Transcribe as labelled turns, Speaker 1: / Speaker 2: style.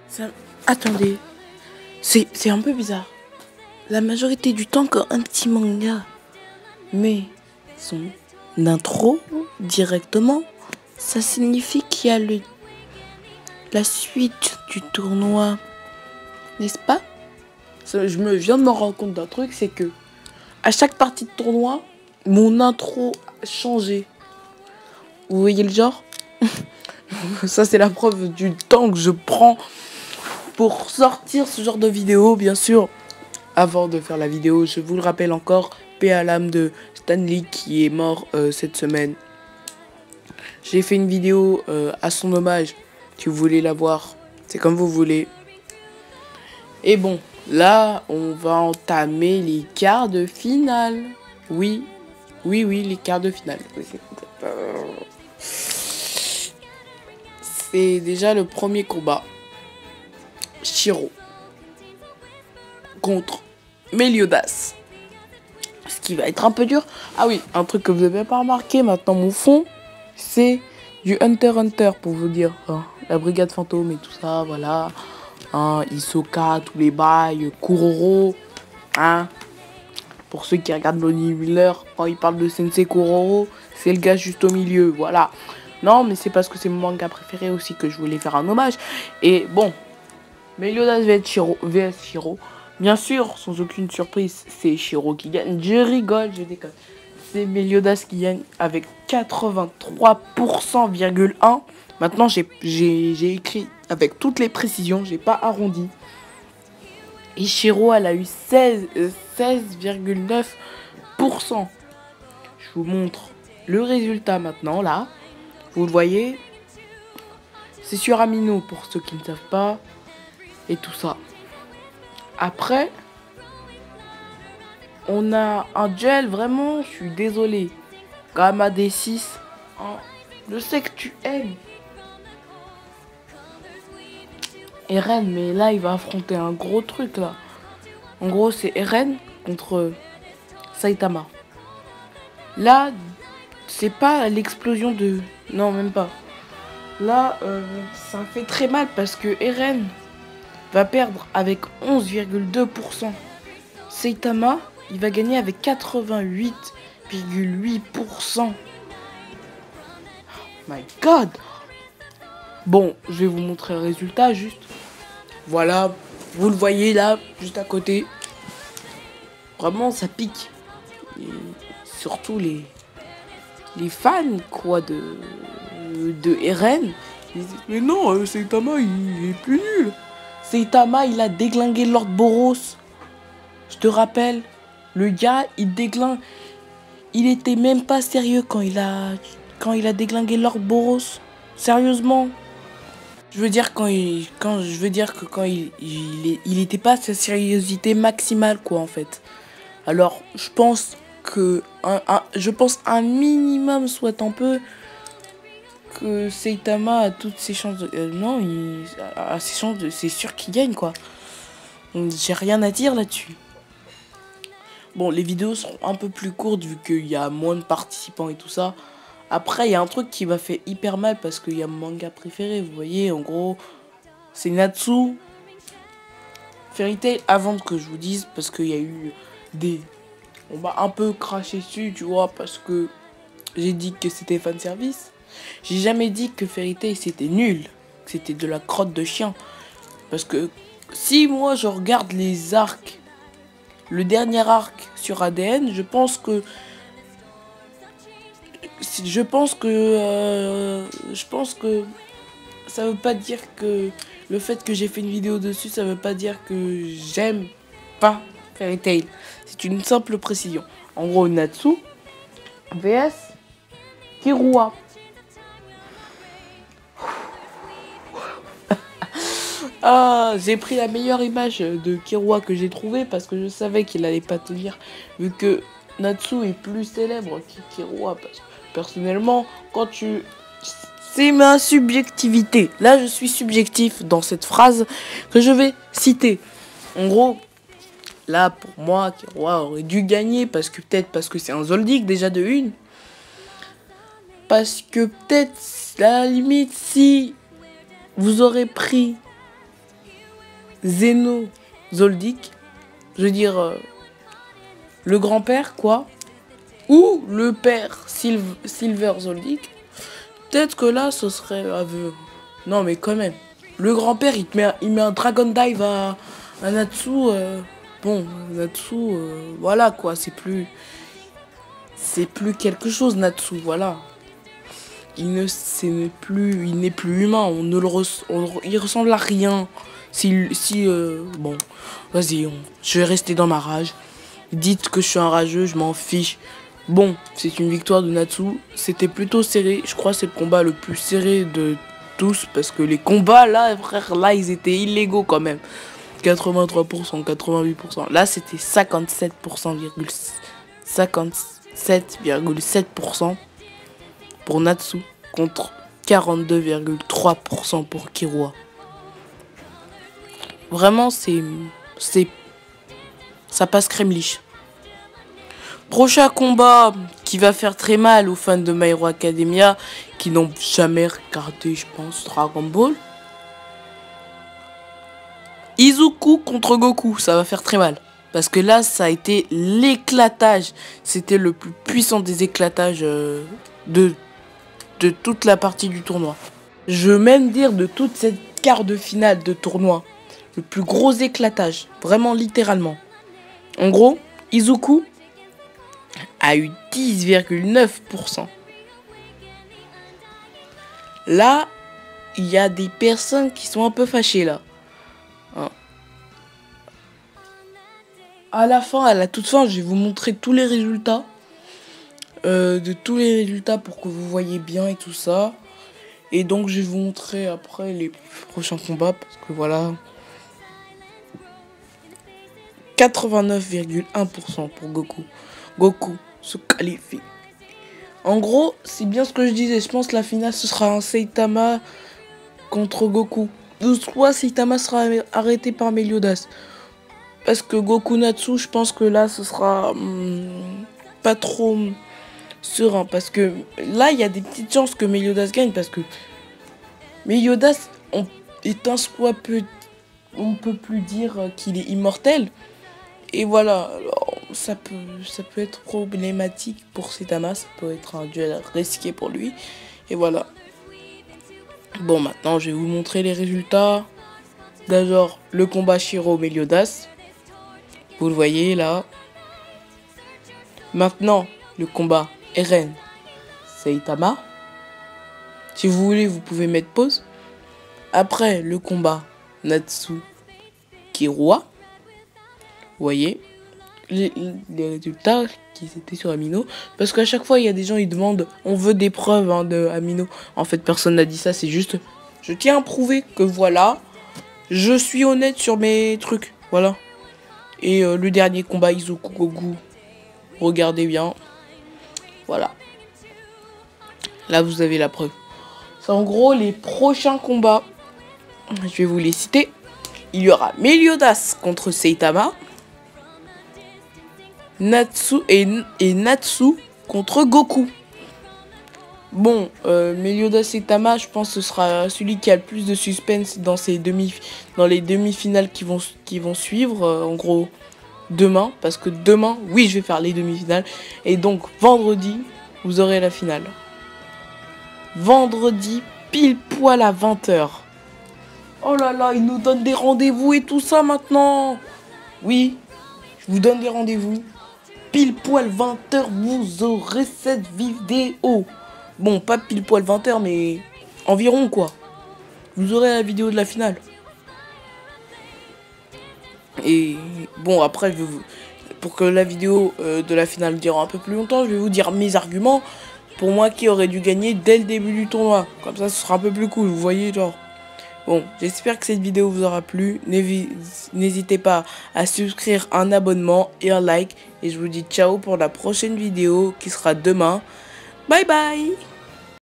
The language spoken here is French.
Speaker 1: Ça... Attendez, c'est un peu bizarre. La majorité du temps, quand un petit manga met son intro directement, ça signifie qu'il y a la suite du tournoi, n'est-ce pas? Je me viens de me rendre compte d'un truc, c'est que à chaque partie de tournoi, mon intro a changé. Vous voyez le genre? Ça, c'est la preuve du temps que je prends pour sortir ce genre de vidéo, bien sûr. Avant de faire la vidéo, je vous le rappelle encore, paix à l'âme de Stanley qui est mort cette semaine. J'ai fait une vidéo à son hommage. Si vous voulez la voir, c'est comme vous voulez. Et bon, là, on va entamer les quarts de finale. Oui, les quarts de finale. C'est déjà le premier combat. Shiro contre Meliodas. Ce qui va être un peu dur. Ah oui, un truc que vous n'avez pas remarqué, maintenant mon fond, c'est du Hunter x Hunter pour vous dire. Hein, la brigade fantôme et tout ça, voilà. Hein, Hisoka, tous les bails, Kuroro. Hein. Pour ceux qui regardent Lonnie Miller, quand il parle de Sensei Kuroro, c'est le gars juste au milieu, voilà. Non, mais c'est parce que c'est mon manga préféré aussi que je voulais faire un hommage. Et bon, Meliodas vs Shiro. Bien sûr, sans aucune surprise, c'est Shiro qui gagne. Je rigole, je déconne. C'est Meliodas qui gagne avec 83,1%. Maintenant, j'ai écrit avec toutes les précisions, j'ai pas arrondi. Et Shiro, elle a eu 16,9%. Je vous montre le résultat maintenant, là. Vous le voyez. C'est sur Amino, pour ceux qui ne savent pas. Et tout ça. Après, on a un duel, vraiment, je suis désolé. Gamma D6. Hein, je sais que tu aimes Eren, mais là, il va affronter un gros truc, là. En gros, c'est Eren contre Saitama. Là, c'est pas l'explosion de... Non, même pas. Là, ça fait très mal parce que Eren va perdre avec 11,2%. Saitama, il va gagner avec 88,8%. Oh my god! Bon, je vais vous montrer le résultat juste. Voilà, vous le voyez là, juste à côté. Vraiment, ça pique. Et surtout les fans, quoi, de Eren. Ils disent, mais non, Saitama, il est plus nul. Saitama, il a déglingué Lord Boros. Je te rappelle, le gars, il déglingue. Il était même pas sérieux quand il a déglingué Lord Boros. Sérieusement. Je veux dire quand il était pas à sa sérieuxité maximale, quoi, en fait. Alors, je pense que un minimum soit un peu que Saitama a toutes ses chances de... non, il a ses chances de... C'est sûr qu'il gagne, quoi. J'ai rien à dire là-dessus. Bon, les vidéos seront un peu plus courtes vu qu'il y a moins de participants et tout ça. Après, il y a un truc qui m'a fait hyper mal parce qu'il y a mon manga préféré, vous voyez, en gros, c'est Natsu. Fairy Tail, avant que je vous dise, parce qu'il y a eu des... On m'a un peu craché dessus, tu vois, parce que j'ai dit que c'était fanservice. J'ai jamais dit que Fairy Tail c'était nul, que c'était de la crotte de chien. Parce que si moi je regarde les arcs, le dernier arc sur ADN, je pense que ça veut pas dire que le fait que j'ai fait une vidéo dessus, ça veut pas dire que j'aime pas Fairy Tail. C'est une simple précision. En gros, Natsu vs Killua. Ah, j'ai pris la meilleure image de Killua que j'ai trouvée parce que je savais qu'il allait pas tenir, vu que Natsu est plus célèbre que Killua. Parce que personnellement, quand tu... C'est ma subjectivité. Là, je suis subjectif dans cette phrase que je vais citer. En gros, là, pour moi, Killua aurait dû gagner parce que c'est un Zoldyck déjà de une. Parce que peut-être, à la limite, si vous aurez pris Zeno Zoldyck, je veux dire le grand-père quoi, ou le père Silver Zoldyck, peut-être que là ce serait aveu. Non mais quand même, le grand-père il met un Dragon Dive à Natsu, bon Natsu voilà quoi, c'est plus quelque chose Natsu, voilà. Il n'est plus humain, il ressemble à rien. Bon, vas-y, je vais rester dans ma rage. Dites que je suis un rageux, je m'en fiche. Bon, c'est une victoire de Natsu. C'était plutôt serré. Je crois que c'est le combat le plus serré de tous. Parce que les combats, là, frère, là, ils étaient illégaux quand même. 83%, 88%. Là, c'était 57,7% pour Natsu contre 42,3% pour Killua. Vraiment, ça passe crème liche. Prochain combat qui va faire très mal aux fans de My Hero Academia qui n'ont jamais regardé, je pense, Dragon Ball. Izuku contre Goku, ça va faire très mal. Parce que là, ça a été l'éclatage. C'était le plus puissant des éclatages de toute la partie du tournoi. Je veux même dire de toute cette quart de finale de tournoi. Le plus gros éclatage. Vraiment, littéralement. En gros, Izuku a eu 10,9%. Là, il y a des personnes qui sont un peu fâchées là. Hein. À la fin, à la toute fin, je vais vous montrer tous les résultats. Pour que vous voyez bien et tout ça. Et donc, je vais vous montrer après les prochains combats. Parce que voilà. 89,1% pour Goku. Goku se qualifie. En gros, c'est bien ce que je disais. Je pense que la finale, ce sera un Saitama contre Goku. Ou soit Saitama sera arrêté par Meliodas. Parce que Goku Natsu, je pense que là, ce sera pas trop serein. Parce que là, il y a des petites chances que Meliodas gagne. Parce que Meliodas est un soit peu... On peut plus dire qu'il est immortel. Et voilà, alors, ça peut être problématique pour Saitama, ça peut être un duel risqué pour lui. Et voilà. Bon, maintenant, je vais vous montrer les résultats. D'abord, le combat Shiro-Meliodas. Vous le voyez là. Maintenant, le combat Eren-Saitama. Si vous voulez, vous pouvez mettre pause. Après, le combat Natsu-Killua. Vous voyez les résultats qui étaient sur Amino. Parce qu'à chaque fois, il y a des gens, ils demandent, on veut des preuves de Amino. En fait, personne n'a dit ça, c'est juste, je tiens à prouver que voilà, je suis honnête sur mes trucs. Voilà. Et le dernier combat, Izuku Goku, regardez bien. Voilà. Là, vous avez la preuve. C'est en gros les prochains combats. Je vais vous les citer. Il y aura Meliodas contre Saitama. Natsu contre Goku. Bon, Meliodas Saitama, je pense que ce sera celui qui a le plus de suspense dans les demi-finales qui vont suivre. En gros, demain. Parce que demain, oui, je vais faire les demi-finales. Et donc, vendredi, vous aurez la finale. Vendredi, pile poil à 20h. Oh là là, ils nous donnent des rendez-vous et tout ça maintenant. Oui, je vous donne des rendez-vous. Pile poil 20h, vous aurez cette vidéo. Bon, pas pile poil 20h, mais environ quoi. Vous aurez la vidéo de la finale. Et bon, après, pour que la vidéo de la finale dure un peu plus longtemps, je vais vous dire mes arguments. Pour moi, qui aurait dû gagner dès le début du tournoi. Comme ça, ce sera un peu plus cool, vous voyez, genre. Bon, j'espère que cette vidéo vous aura plu. N'hésitez pas à souscrire un abonnement et un like. Et je vous dis ciao pour la prochaine vidéo qui sera demain. Bye bye!